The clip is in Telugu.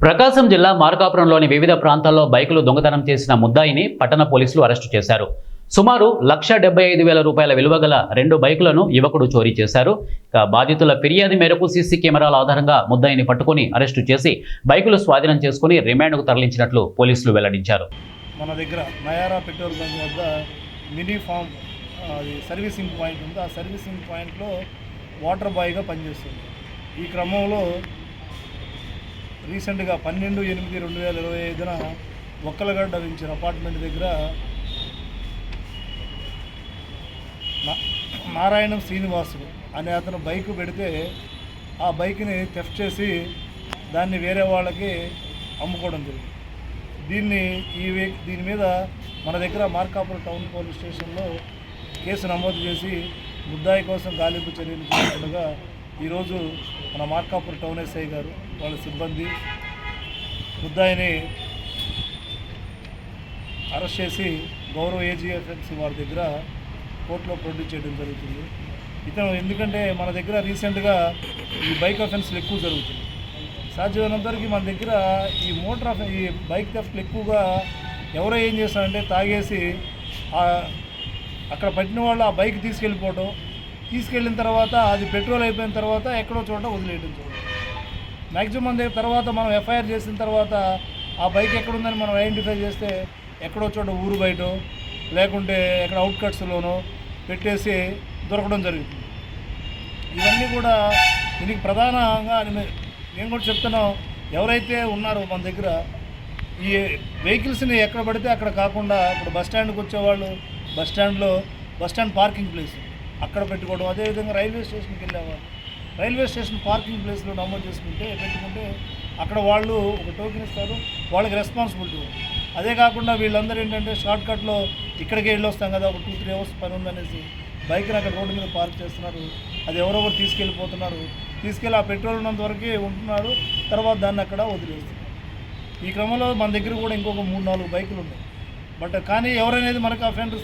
ప్రకాశం జిల్లా మార్కాపురంలోని వివిధ ప్రాంతాల్లో బైకులు దొంగతనం చేసిన ముద్దాయిని పట్టణ పోలీసులు అరెస్టు చేశారు. సుమారు ₹1,75,000 విలువ గల 2 బైకులను యువకుడు చోరీ చేశారు. ఇక బాధితుల ఫిర్యాదు మేరకు సీసీ కెమెరాల ఆధారంగా ముద్దాయిని పట్టుకుని అరెస్టు చేసి బైకులు స్వాధీనం చేసుకుని రిమాండ్కు తరలించినట్లు పోలీసులు వెల్లడించారు. మన దగ్గర నయారా పెట్రోల్ బంక్ వద్ద మినీ ఫామ్ సర్వీసింగ్ పాయింట్ ఉంది. ఆ సర్వీసింగ్ పాయింట్లో వాటర్ బాయ్గా పనిచేస్తుంది. ఈ క్రమంలో రీసెంట్గా 12/8/2025న ఒక్కలగడ్డ నుంచి అపార్ట్మెంట్ దగ్గర నారాయణం శ్రీనివాసుడు అనే అతను బైక్ పెడితే ఆ బైక్ని థెఫ్ట్ చేసి దాన్ని వేరే వాళ్ళకి అమ్ముకోవడం జరిగింది. దీని మీద మన దగ్గర మార్కాపురం టౌన్ పోలీస్ స్టేషన్లో కేసు నమోదు చేసి ముద్దాయి కోసం గాలింపు చర్యలు చేస్తుండగా ఈరోజు మన మార్కాపురం టౌన్ ఎస్ఐ గారు వాళ్ళ సిబ్బంది ముద్దాయిని అరెస్ట్ చేసి గౌరవ ఏజీఎఫ్ఎంసీ వారి దగ్గర కోర్టులో ప్రొడ్యూస్ చేయడం జరుగుతుంది. ఇతను ఎందుకంటే మన దగ్గర రీసెంట్గా ఈ బైక్ అఫెన్స్లు ఎక్కువ జరుగుతుంది. సాధ్యమైనంతవరకు మన దగ్గర ఈ బైక్ థెఫ్ట్లు ఎక్కువగా ఎవరో ఏం చేస్తారంటే తాగేసి అక్కడ పట్టిన వాళ్ళు ఆ బైక్ తీసుకెళ్ళిన తర్వాత అది పెట్రోల్ అయిపోయిన తర్వాత ఎక్కడో చోట వదిలేయడం జరుగుతుంది. మ్యాక్సిమం తర్వాత మనం ఎఫ్ఐఆర్ చేసిన తర్వాత ఆ బైక్ ఎక్కడుందని మనం ఐడెంటిఫై చేస్తే ఎక్కడో చోట ఊరు బయట లేకుంటే ఎక్కడ అవుట్కట్స్లోనో పెట్టేసి దొరకడం జరుగుతుంది. ఇవన్నీ కూడా దీనికి ప్రధానంగా నేను కూడా చెప్తున్నాం, ఎవరైతే ఉన్నారో మన దగ్గర ఈ వెహికల్స్ని ఎక్కడ పడితే అక్కడ కాకుండా ఇప్పుడు బస్టాండ్కి వచ్చేవాళ్ళు బస్ స్టాండ్ పార్కింగ్ ప్లేస్ అక్కడ పెట్టుకోవడం, అదేవిధంగా రైల్వే స్టేషన్కి వెళ్ళేవాళ్ళు రైల్వే స్టేషన్ పార్కింగ్ ప్లేస్లో నమోదు పెట్టుకుంటే అక్కడ వాళ్ళు ఒక టోకెన్ ఇస్తారు, వాళ్ళకి రెస్పాన్సిబిలిటీ ఉంది. అదే కాకుండా వీళ్ళందరూ ఏంటంటే షార్ట్కట్లో ఇక్కడికి వెళ్ళొస్తాం కదా, ఒక 2-3 అవర్స్ పని ఉందనేసి బైక్ని అక్కడ రోడ్డు మీద పార్క్ చేస్తున్నారు. అది ఎవరొకరు తీసుకెళ్ళి ఆ పెట్రోల్ ఉన్నంత వరకే ఉంటున్నారు, తర్వాత దాన్ని అక్కడ వదిలేస్తున్నారు. ఈ క్రమంలో మన దగ్గర కూడా ఇంకొక 3-4 బైకులు ఉన్నాయి. కానీ ఎవరనేది మనకు అఫెండర్స్